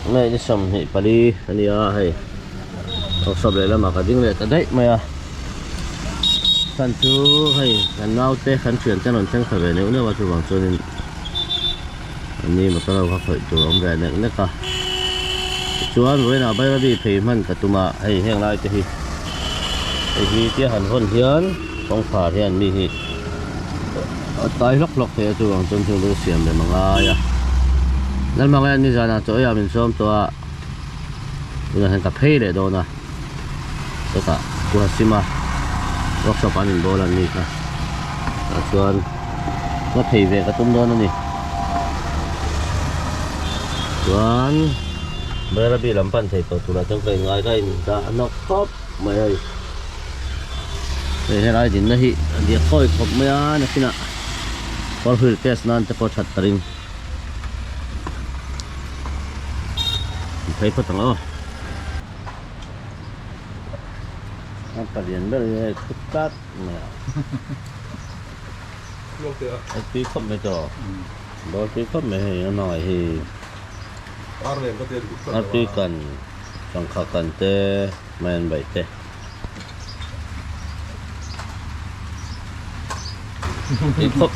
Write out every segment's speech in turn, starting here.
Này đi xong thì phải đi hay học sập lại là mà cái tiếng lệ ta đấy mày à khăn chú hay khăn nao tê khăn chuyển cho nó chẳng phải về nếu mà chú bằng cho nên anh đi mà tao không phải chú ông về nữa cả chú ăn với nào bây giờ đi phải mình cả tụi mà hay hiện lại thì tiếc hẳn hôn hiến không phải thì anh đi tay lóc thì chú bằng cho chú đối xiêm để mà ngay à nên mà anh đi ra là chỗ nhà mình xómตัวmình hiện cà phê để đâu nè tất cả của Sima workshop anh bố là gì cả chuan nó thì về cái tôm đó nè chuan bây giờ bị làm pan thầy tổ tụi là trong cái ngay cái đã nó khóc mày ơi đây là gì nó hi dia khôi khóc mày à nó xin ạ còn hủy test nan cho có chặt tarin thấy phát tăng đó anh phải điền bây khúc cát nè cái tí khóc mấy trò đó tí khóc mấy nó nói thì nó tí cần chẳng khó cần tê men bảy tê tí khóc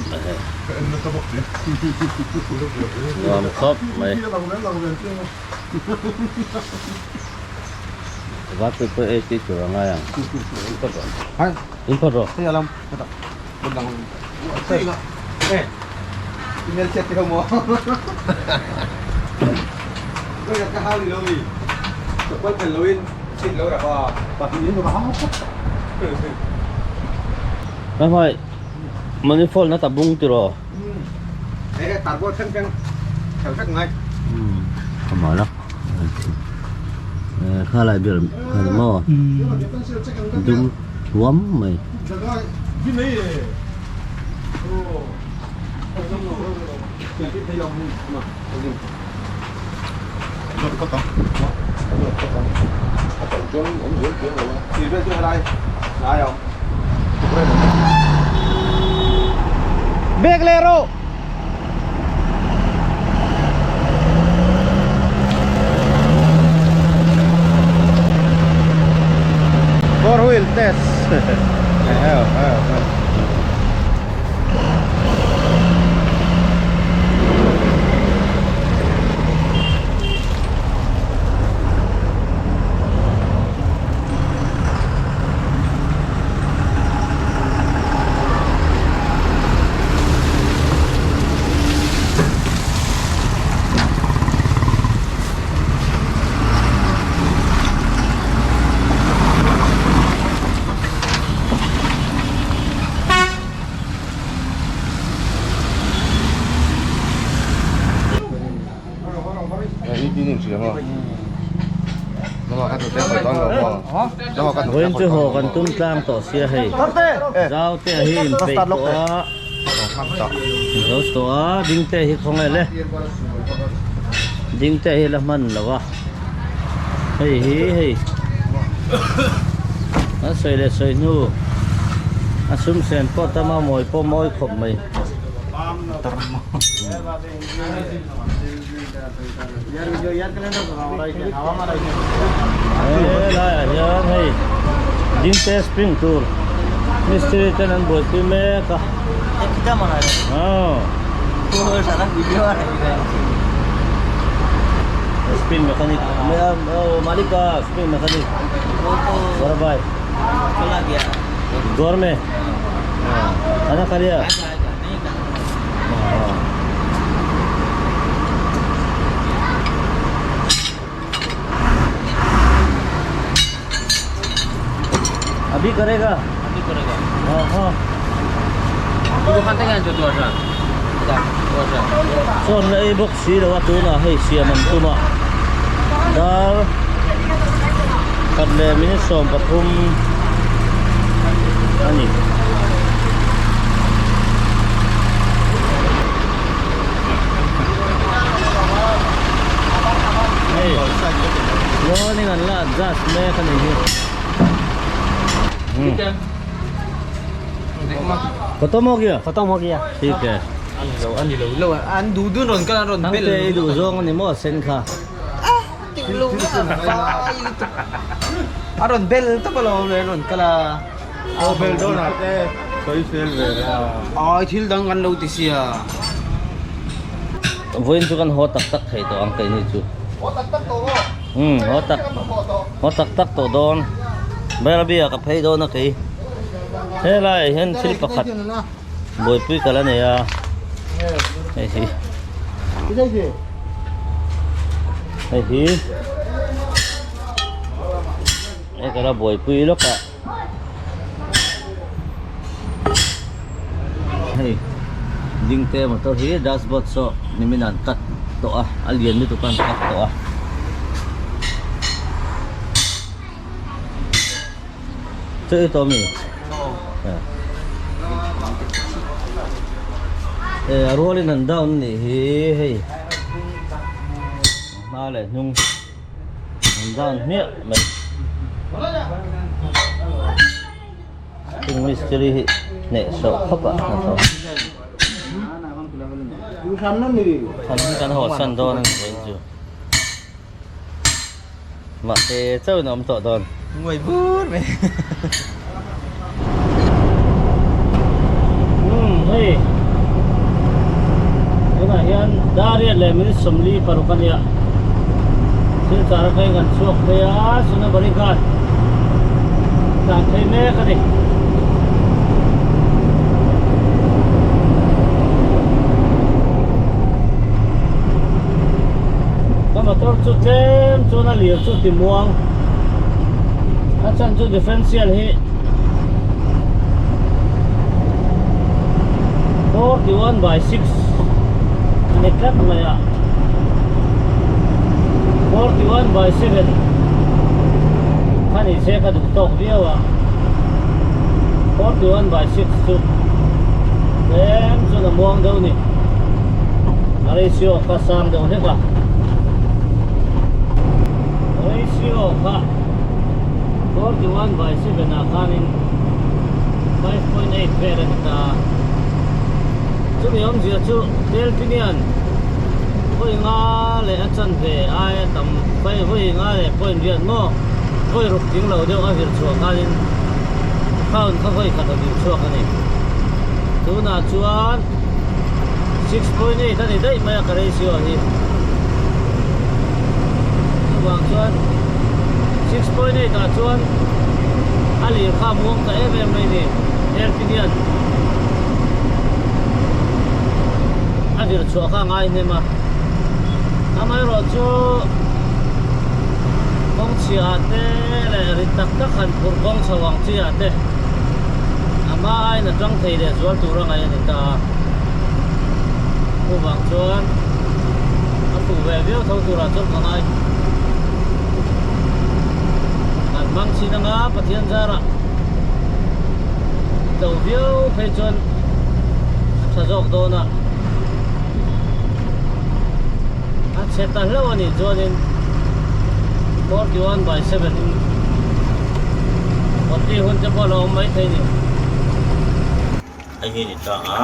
làm khóc mấy vắt cái tí chỗ ngay à import rồi thế là một đằng thế nên chết thì không mua đây là cái hao gì đâu gì quay phần lối xin lối là bà tự nhiên nó báo nó phải manifold nó tập bung từ rồi đấy tạt vô thân căng theo cách ngay không mở lắm khá lại được khá là mò đúng chuấm mày Beglero four wheel test. Với chứ hồ còn tung trang tổ xe hay rau tê hi phải tổ đinh tê hi không ai lẽ đinh tê hi là mình là wa hay nó xây nu asum sen po tama mồi po mồi khop mày là hay din test spring tour misteri tenan buat kime kah kita mana oh sana video ada spin mekanik malika spin mekanik berapa kalau dia dorme anak kalian अभी करेगा हाँ itu kan tengah itu dua orang so na ibok si dawa tu na hay siya man tu ma dar kadle minit som patum ani hey lo ni ngan la jas me kan ni खत्म हो गया ठीक है ăn đủ đun rồi cái rồi thằng tê đủ rong này mua sen kha Lu Aron bel to pala ron kala. bel do na te koi sel ve la Thil dang kan lo ti sia. Voin chu kan ho tak tak thei to ang kai ni chu. o tak tak to go Ho tak tak to don. Bia ka phei do na kai. He lai hen sil pakhat. Boi pui kala ne ya. Hei hi. cái đây gì Hei hi. Kala boi pui lo ka. Hei. Ding te motor hi dashboard so niminan kat to alien ni to kan kat to Chơi to mi. Rolling and down ni hi. Mà lại nhung down miệng mình. Ting mystery nè sợ khóc à. du sam nó nè Thành cái hồ săn đo nên vậy chứ. Mà cái chơi nó to đòn. Ngồi bút mày. Hey. Cái này hiện đã riêng là mình sắm li parukan ya. Xin chào các anh suốt thế á, xin nó bari gan. Đang thấy mẹ cái này. Cái motor chút thêm, chút nó liều chút tìm muang. Nó chân chút differential hi. 41 by 6 ini kat maya 41 by 7 kan ise ka tok dia wa 41 by 6 tu em so na muang dau ni ratio ka sam dau ne ka ratio ka 41 by 7 na kanin 5.8 farad ta chú mi ông dìa chú del pinian voi nga le a chan ve ai tam pai voi nga le point rian mo voi ruk ting lo deu a vir chuak alin khaun kha voi kha vir chuak ani tu na chuan 6.8 ani dai mai ka ratio hi wang chuan 6.8 a chuan ali kha muang ka em mai ni del pinian adir chua ka ngai ne ma amai ro chu kong chia te le ri tak tak khan pur kong chawang chia te ama ai na tang thei le zual tu ra ngai ni ta u bang chuan a tu ve veo thau tu ra chu ka ngai an mang chi na nga pathian zara tau veo phei chuan sa jok do na Seta hello ani join 41 by 7 Oti hun cha bolo mai thei ni ai ni ta a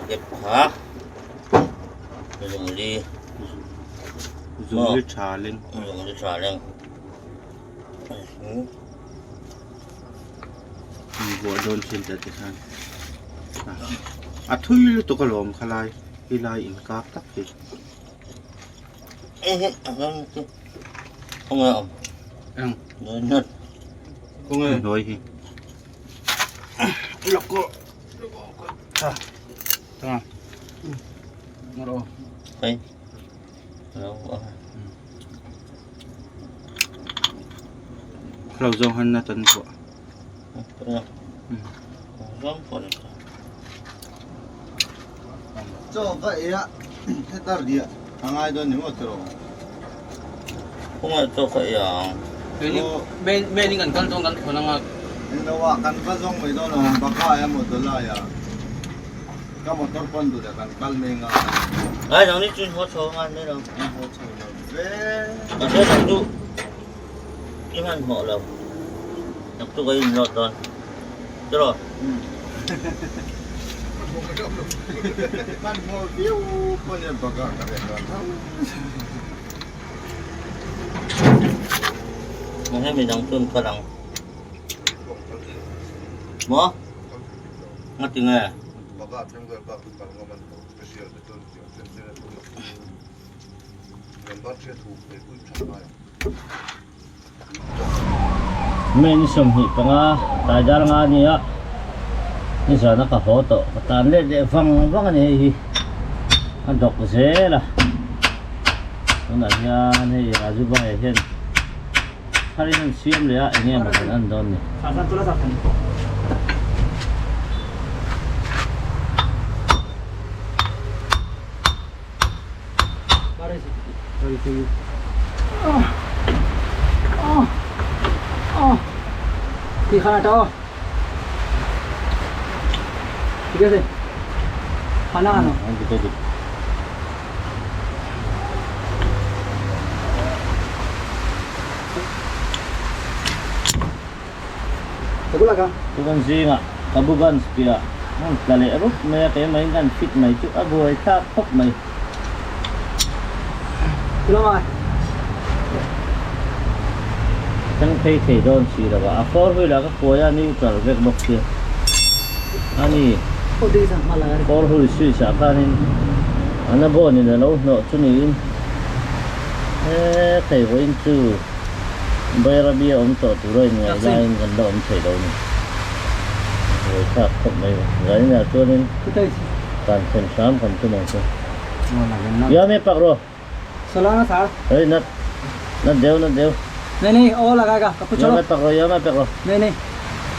Kẹp hả? Dùng đi trà lên dùng đi trà lên bộ đồn trên đất thì sao thui to ka lom khalai ilai in kap tak hi không ngờ ang nứt không nghe nói hi lọc cô tama ngoro đây đâu lau dong han na tan ko giống còn cho vậy á thế ta đi hàng ai đó nếu mà rồi không ai cho phải à Ben dengan kan tong kan khonang nên đâu kan pa dong vậy đó nó baka em một đôi lại à các motor pon tu kan kal mình à ai giống như chuyên hỗ trợ anh đấy đâu về ở đây làm du cái hàng họ là đọc tôi cái lọt rồi Terus. Kan mau view punya bakal kan. Mungkin bidang tun ka lang. Mo? Ngerti nga. Bakal tunggal bakal ngaman spesial betul. Gambar saya tuh ikut sama. May nisumhi pa nga. Tajar nga niya. Nisa nakafoto. Katanle de fang ni. Andok ko sila. Una yan hey Raju ba yan. Hari ng siyam liya ini yang makanan doon ni. Saan tulas akan? Baris. Baris itu. Di kana to. Tiga sih. Kana ano? Ang dito. Tagula ka. Tukan siya nga. Kabugan siya. Ang tali arot may kaya may kan fit may chuk agoy ta pop may. Tulang ka. Chẳng thấy thầy đón xì là bà phó huy là các cô ya ni trở về bọc kia ani Oh, di sana malah. phó huy suy xả ca nên anh bố nên là lâu nọ cho nên thầy với anh chú bây giờ bia ông tổ tụ rồi ngày ra anh gần đó ông thầy đâu này rồi chắc không mấy gái nhà cho nên Kita. toàn phần sáng còn cho mong cho Mana ya mấy bạc rồi Salana sar. ấy nát nát đều Nih nih, oh laga kapu ya chalo. mấy bạc rồi ya mấy bạc rồi Nih nih.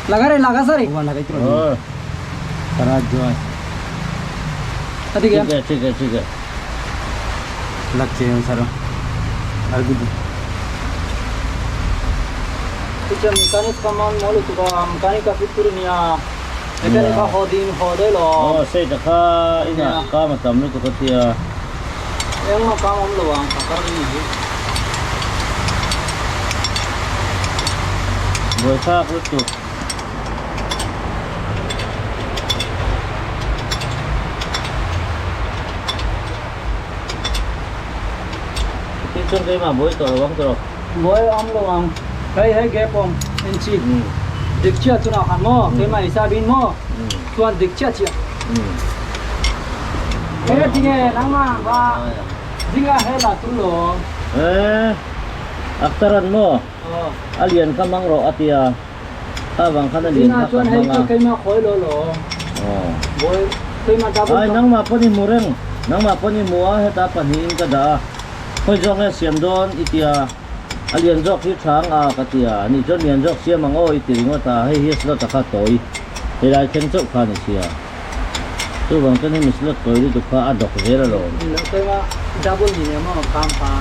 Laga sari. Oh, laga itu. Tarajo. Tadi kan? ठीक है Lagche saro. Argudu. Kita mekanik kaman molu tu mekanik ka fitur niya. Mekanik ka hodin hodel lo. xây được ha ina ka mà tầm nó có tia Yang ma kam om lo ang kakar ni. rồi khác rất chụp cái chân cái mà bối tội bóng rồi Boy om lo ang. Hey gap om. Enchi. Dikcia tu na kan mo. Tema isabin mo. Tuan dikcia chia. Hey tinggal nama ba. Jika hela tu lo. aktaran mo Oh. alien ka mang ro atia abang kana din Tina ka tuan hey tu mga kay ma khoi lo lo. oh Boy kay ma double. ay nang maponi mureng nang maponi mua heta panin ka da hoi jong ya siam don itia alien jok hi thang a katia ni jon nian jok siam ang o itiringo ta hei hi slot ka toi helai chen chok kha ni sia tu bang chen hi mislot toi ri tu ka adok zera lo Kay ma double ni mo kam pa.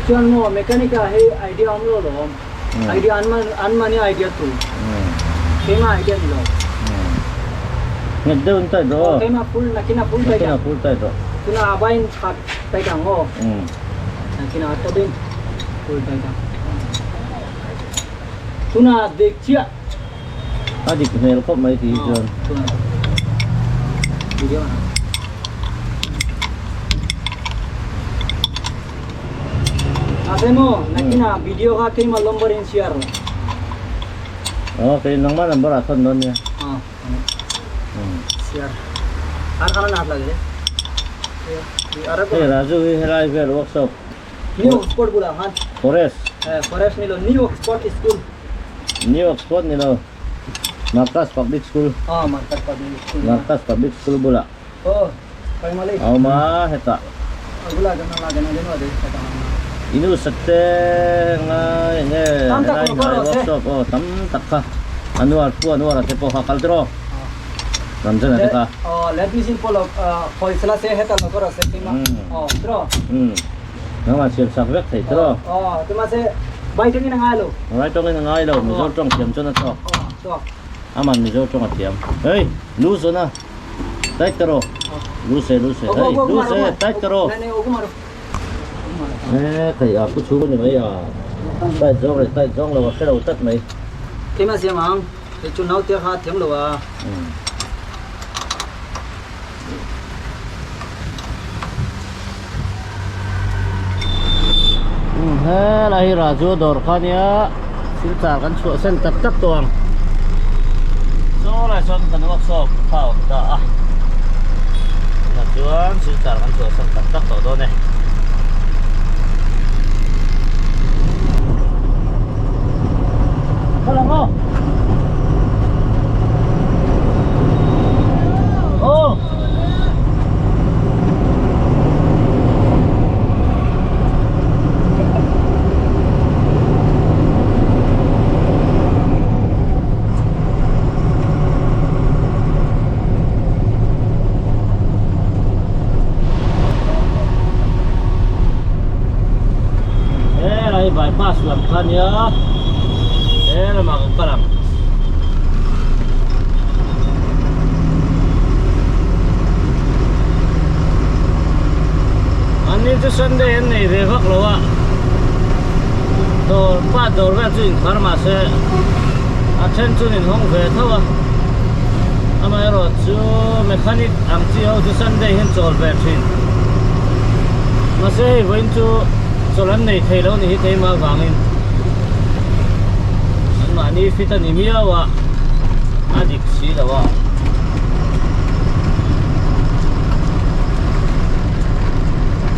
Tuan mo mekanik hey idea om lo lo. Idea anman ni idea tu. Kay ma idea ni lo. ngad daun ta do Kay ma full nakina full tay kina ka. full ta do Tuna abain pat tay ka mo. mm Nakina ato din. Full tay ka. Tuna dikcia. adi knel ko mai ti jon Tuna. Video na. Ate mo, nakina video ka kay malombar in share. okay nang man ang baraton don ya Ah, share. Kana naat lagi. Di Arab hey raju hi helai ver workshop New Oxford bula han. forest Forest nilo New Oxford School. new spot nilo markas public school Ah, markas pa din school. markas public school bula Oh, kay malay. aw ma heta Bula ganang din wa din sa tanan. inu sakte nga nge Tam tak helai ko nga ro, workshop oh tam takka anuar te po hakal dro namjan ate ka Oh, let me simple hoisla se heta no karo se tima. Oh, draw. nga ma siam sak vek thai dro Oh, tima se bai tangi nang alo. right tong nga ngai lo mi zo tong siam chon at Oh, to. aman mi zo tong atiam hey lose na tai karo lose hey lose tai karo Nene ogu maru. kaya aku suruh ni maya tay giông là cái đầu tất này. Thế mà xem không? Cái chú nấu tiếc ha tiếng đồ à. Thế là ra chỗ đổ con nhá. Xin chào các chỗ sen tập tập tuồng. Số là son cần work shop phao ta. Là chuan xin chào các chỗ sen tập tập tổ này. Hello. Oh. Bypass làm kan ya. Là makan kalam. Ani tu Sunday ni revak loa. Dor pa dor ga chuin pharma se. Achen chuin hong ve thawa. Amai ro chu mechanic am chi ho tu Sunday hin chol ve thin. Ma se voin chu solan nei thei lo ni thei ma wangin. Ani fita ni mia wa adik si la wa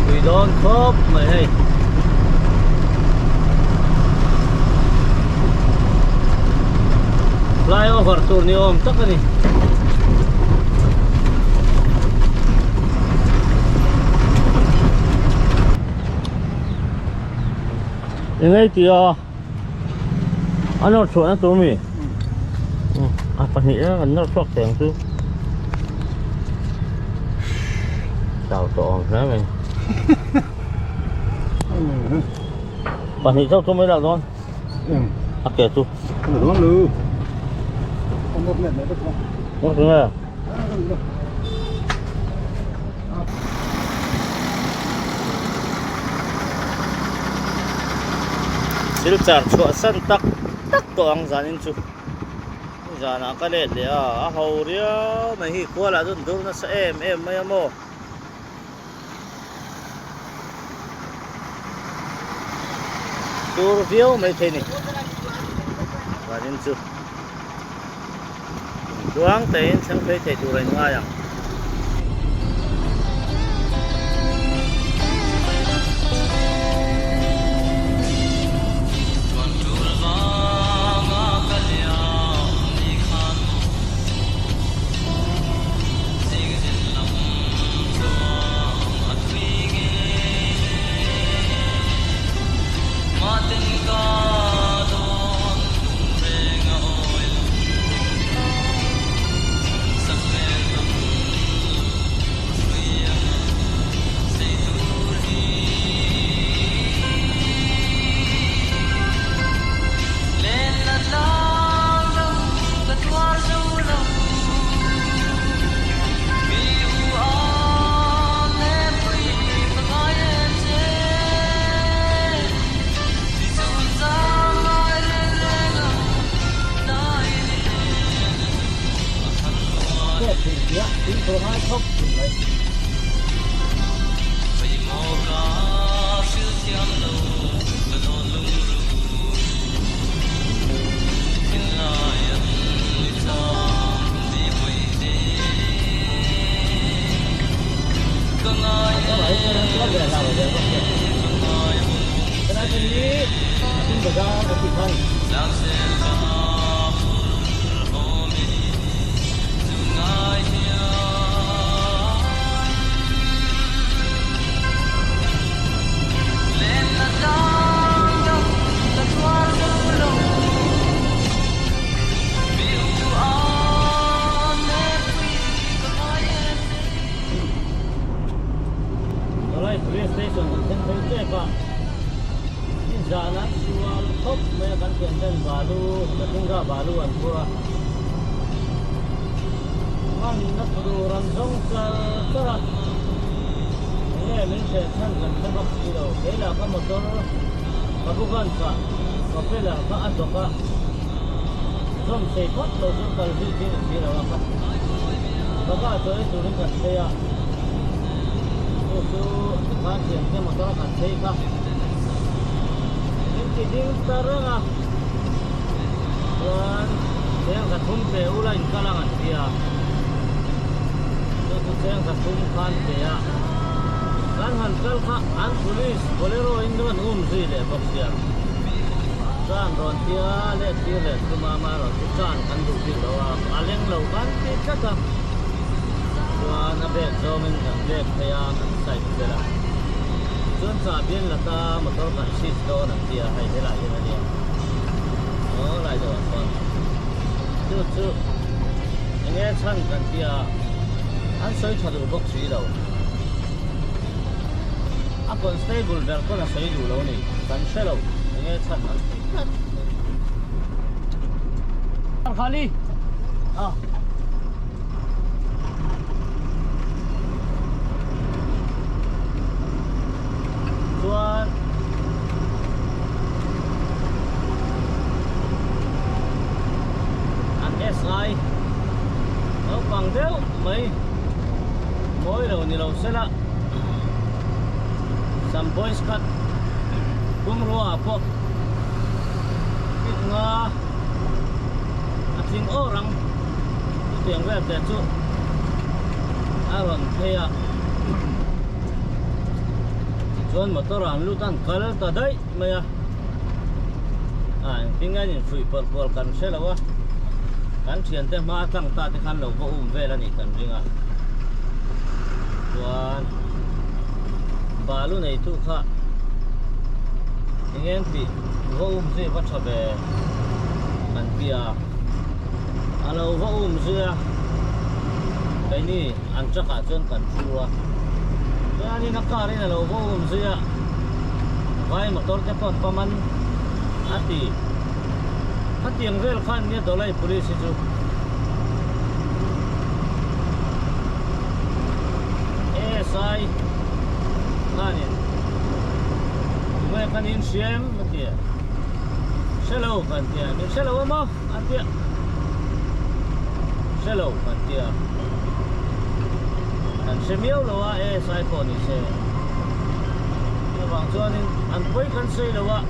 we don't cop my hey flyover tour ni om tak ni ini dia ano chuột nó tụi mình phần nghĩ nó chuột tiền chứ đào trộn thế mình phần nghĩ sao tụi mới đào luôn kệ chú Đúng luôn. Không có nhận được không? không đúng rồi Sil char chuột sân tắc to ang zanin chu zana ka le le a ho ria mai hi ko la dun dur na sa em mai mo dur view mai the ni zanin chu duang te in sang thei thei tu rai nga yang kabukan sa kapela ka ato ka som sei pot lo so kal ji ji rawa ka baka to e turin ka ya so ka chen ke motor ka sei ka inti ding taranga wan sayang ka thum pe ula in kalangan dia so sayang ka thum kan pe ya kan han kal ka an police bolero indon zi le boxia kan ron tia le kuma ma ro kan kan du ti lo aleng lo kan ti ka ta wan a be zo min na le kaya an sai de la chun sa bien la ta motor kan sit do na tia hai he la ye ni o lai do kon chu nghe chan kan tia an soi thadu boxi lo a constable ber ko la sei du lo ni kan shelo nghe chan an khali tuan an SI nó bằng đéo mấy mỗi đầu ni lâu sẽ là some boys cut cũng rùa po ít nga tiếng orang tiếng về để chú aron thấy à chuan motor an lutan kal ta dai maya tinga ni free por kan selawa kan thian te ma tang ta te khan lo vo ve la ni kan ringa chuan balu nei tu kha ingen pi vo je va thabe kan pia alo vo je kai ni an chaka chuan kan chua ani nakari na lo vo je vai motor te pot paman ati hatiang vel khan ni dolai police chu SI khanin me khanin siam atia selo kan tia ni selo ma atia selo kan tia kan semiau lo wa SI po ni se ni bang chuan an poi kan sei lo wa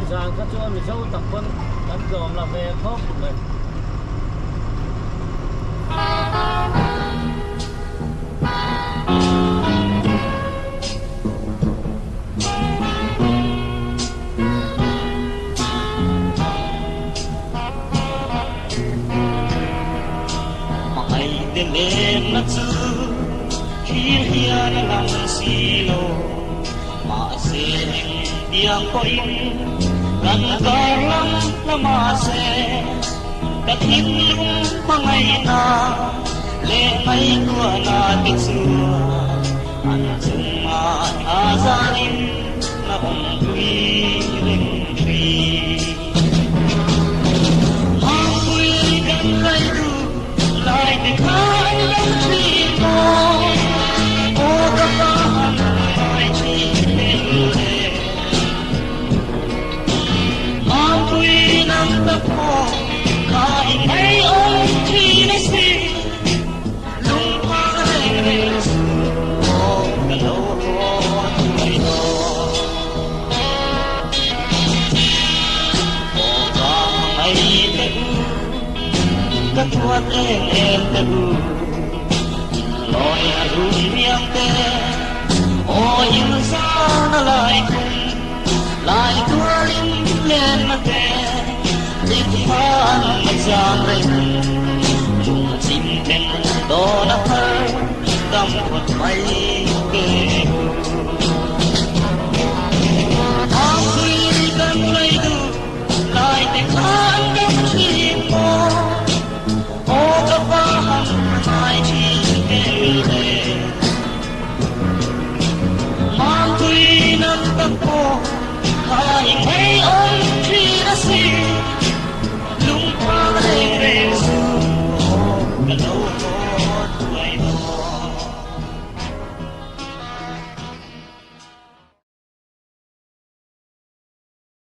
giang ka chuan mi chau tak pon kan dom la ve khop le mai de le na chu hi hian lam silo ma se diang ko in kan galang lama se kathim lung mangai na le mai tua na ti chu an chung ma azarin na bong tui ring tui ma tui kan lai du lai te khai lam tri mo o ka pa mai chi le nam tập po khai thấy ôm chi này si lung hoa rê ô cả lâu tuổi đó ô ca ngày tê các tuat em tê loi ru miang tê ô yêu sao nó lại tua linh lên mà tê phan mà giang rây chung chim ten đó là thơ đâm quật bay kề áo quy cần lấy đủ lại để khán đâm chim mò ô các ba hai chi kề lệ mang quy nâng tâm cô hai